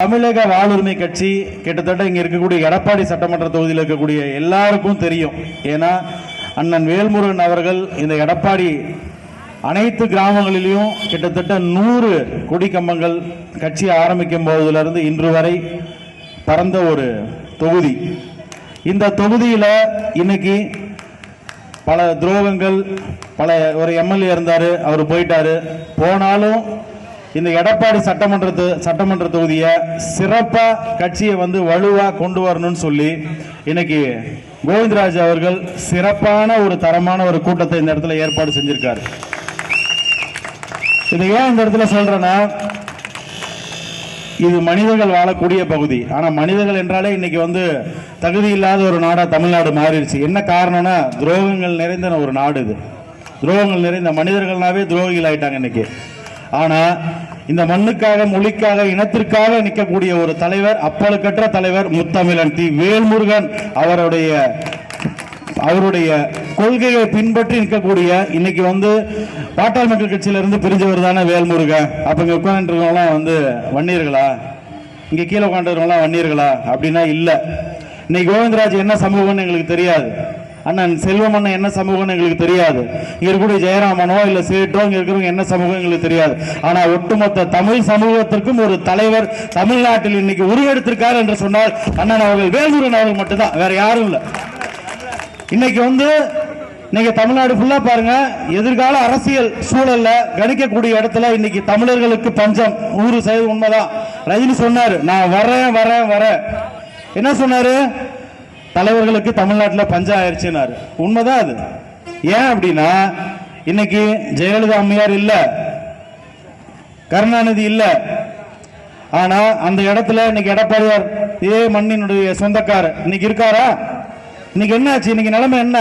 தமிழக வாழ்வுரிமை கட்சி கிட்டத்தட்ட இங்க இருக்கக்கூடிய எடப்பாடி சட்டமன்ற தொகுதியில் இருக்கக்கூடிய எல்லாருக்கும் தெரியும். ஏன்னா அண்ணன் வேல்முருகன் அவர்கள் இந்த எடப்பாடி அனைத்து கிராமங்களிலும் கிட்டத்தட்ட 100 கொடி கம்பங்கள் கட்சி ஆரம்பிக்கும் போதிலிருந்து இன்று வரை பறந்த ஒரு தொகுதி. இந்த தொகுதியில் இன்னைக்கு பல துரோகங்கள், ஒரு எம்எல்ஏ இருந்தாரு, அவர் போயிட்டாரு. போனாலும் இந்த எடப்பாடி சட்டமன்ற தொகுதியை சிறப்பா கட்சியை வலுவா கொண்டு வரணும்னு சொல்லி இன்னைக்கு கோவிந்தராஜ் அவர்கள் சிறப்பான ஒரு தரமான ஒரு கூட்டத்தை இந்த இடத்துல ஏற்பாடு செஞ்சிருக்காரு. இதை ஏன் இந்த இடத்துல சொல்றேன்னா, இது மனிதர்கள் வாழக்கூடிய பகுதி. ஆனா மனிதர்கள் என்றாலே இன்னைக்கு தகுதி இல்லாத ஒரு நாடா தமிழ்நாடு மாறிடுச்சு. என்ன காரணம்னா, துரோகங்கள் நிறைந்த ஒரு நாடு இது. துரோகங்கள் நிறைந்த மனிதர்கள்னாவே துரோகிகள் ஆயிட்டாங்க இன்னைக்கு. ஆனா இந்த மண்ணுக்காக, மொழிக்காக, இனத்திற்காக நிற்கக்கூடிய ஒரு தலைவர், அப்பழுக்கற்ற தலைவர் முத்தமிழன் தி வேல்முருகன் அவருடைய கொள்கையை பின்பற்றி நிற்கக்கூடிய இன்னைக்கு பாட்டாளி மக்கள் கட்சியிலிருந்து பிரிஞ்சவர் தானே வேல்முருகன். அப்ப இங்க உட்காந்துருக்கவங்களாம் வன்னியர்களா? இங்க கீழே உட்காந்துருக்கவங்களாம் வன்னியர்களா? அப்படின்னா இல்ல. இன்னைக்கு கோவிந்தராஜ் என்ன சமூகம்னு எங்களுக்கு தெரியாது. அண்ணன் செல்வம் அண்ணன் என்ன சமூகம்னு எங்களுக்கு தெரியாது. இங்க இருக்கக்கூடிய ஜெயராமனோ இல்ல சேட்டோ இங்க இருக்கிறவங்க என்ன சமூகம் எங்களுக்கு தெரியாது. ஆனா ஒட்டுமொத்த தமிழ் சமூகத்திற்கும் ஒரு தலைவர் தமிழ்நாட்டில் இன்னைக்கு உருவெடுத்திருக்காரு என்று சொன்னால் அண்ணன் அவர்கள், வேல்முருகன் அவர்கள் மட்டும்தான், வேற யாரும் இல்ல. இன்னைக்கு நீங்க தமிழ்நாடு ஃபுல்லா பாருங்க, எதிர்கால அரசியல் சூழல்ல கணிக்கக்கூடிய இடத்துல இன்னைக்கு தமிழர்களுக்கு பஞ்சம் 100% உண்மைதான். ரஜினி சொன்னாரு, நான் வரேன். என்ன சொன்னாரு? தலைவர்களுக்கு தமிழ்நாட்டில் பஞ்சம் ஆயிடுச்சுன்னாரு. உண்மைதான் அது. ஏன் அப்படின்னா, இன்னைக்கு ஜெயலலிதா அம்மையார் இல்ல, கருணாநிதி இல்ல. ஆனா அந்த இடத்துல இன்னைக்கு எடப்பாடியார், இதே மண்ணினுடைய சொந்தக்காரர் இன்னைக்கு இருக்காரா? இன்னைக்கு என்ன ஆச்சு? இன்னைக்கு நிலைமை என்ன?